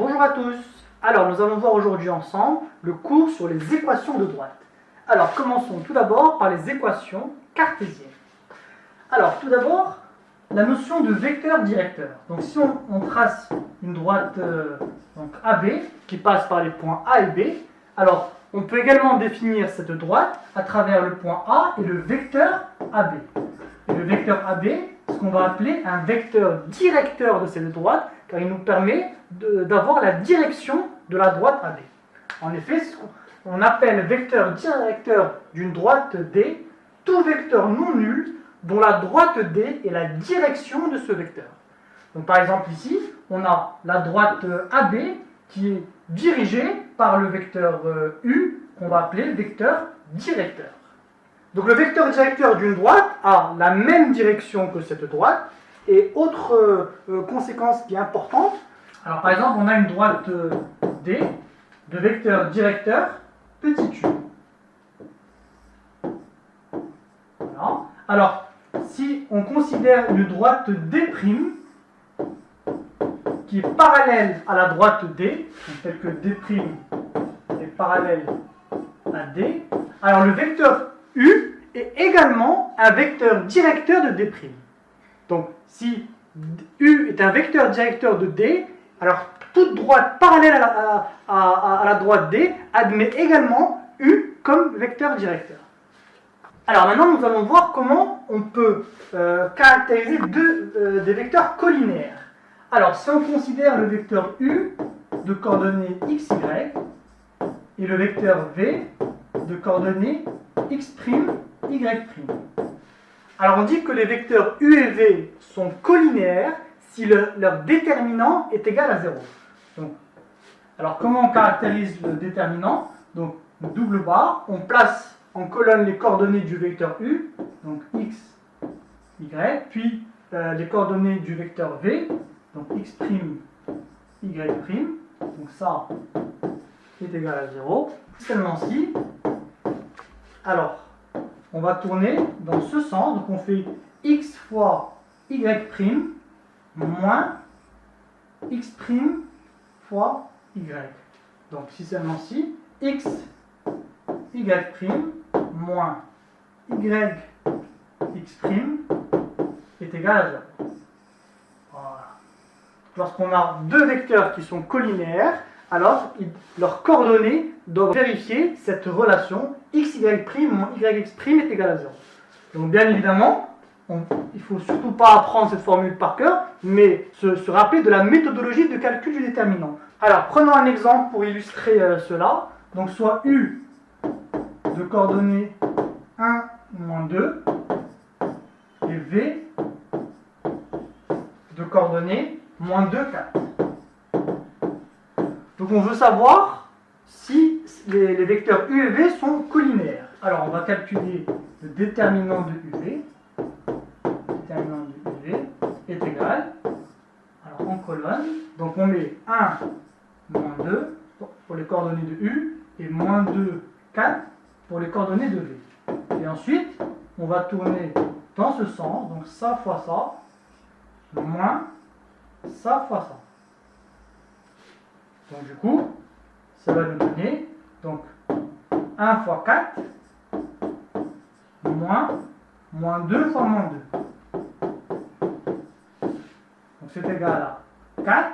Bonjour à tous. Alors nous allons voir aujourd'hui ensemble le cours sur les équations de droite. Alors commençons tout d'abord par les équations cartésiennes. Alors tout d'abord, la notion de vecteur directeur. Donc si on trace une droite donc AB qui passe par les points A et B, alors on peut également définir cette droite à travers le point A et le vecteur AB. Et le vecteur AB, ce qu'on va appeler un vecteur directeur de cette droite, car il nous permet d'avoir la direction de la droite AB. En effet, on appelle vecteur directeur d'une droite D tout vecteur non nul dont la droite D est la direction de ce vecteur. Donc par exemple ici, on a la droite AB qui est dirigée par le vecteur U qu'on va appeler vecteur directeur. Donc le vecteur directeur d'une droite a la même direction que cette droite. Et autre conséquence qui est importante, alors par exemple on a une droite D de vecteur directeur petit u. Voilà. Alors si on considère une droite D' qui est parallèle à la droite D, telle que D' est parallèle à D, alors le vecteur U est également un vecteur directeur de D'. Donc, si U est un vecteur directeur de D, alors toute droite parallèle à la droite D admet également U comme vecteur directeur. Alors maintenant, nous allons voir comment on peut caractériser des vecteurs collinaires. Alors, si on considère le vecteur U de coordonnées x, y et le vecteur V de coordonnées x', y'. Alors on dit que les vecteurs U et V sont collinaires si leur déterminant est égal à 0. Donc, alors comment on caractérise le déterminant? Donc double barre, on place en colonne les coordonnées du vecteur U, donc x, y, puis les coordonnées du vecteur V, donc x', y', donc ça est égal à 0. Seulement si, alors on va tourner dans ce sens, donc on fait x fois y' moins x' fois y. Donc si seulement si, x, y' moins y, x' est égal à 0. Voilà. Lorsqu'on a deux vecteurs qui sont collinaires, alors leurs coordonnées doivent vérifier cette relation x, y' moins yx' est égal à 0. Donc bien évidemment, il ne faut surtout pas apprendre cette formule par cœur, mais se rappeler de la méthodologie de calcul du déterminant. Alors prenons un exemple pour illustrer cela. Donc soit U de coordonnées 1, moins 2, et V de coordonnées moins 2, 4. Donc on veut savoir si les vecteurs U et V sont collinaires. Alors on va calculer le déterminant de UV. Le déterminant de UV est égal, alors en colonne, donc on met 1, moins 2 pour les coordonnées de U et moins 2, 4 pour les coordonnées de V. Et ensuite, on va tourner dans ce sens, donc ça fois ça, moins ça fois ça. Donc du coup, ça va nous donner donc 1 fois 4 moins 2 fois moins 2. Donc c'est égal à 4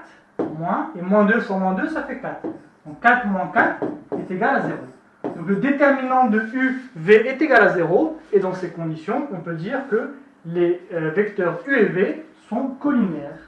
moins, et moins 2 fois moins 2, ça fait 4. Donc 4 moins 4 est égal à 0. Donc le déterminant de UV est égal à 0, et dans ces conditions, on peut dire que les vecteurs U et V sont collinaires.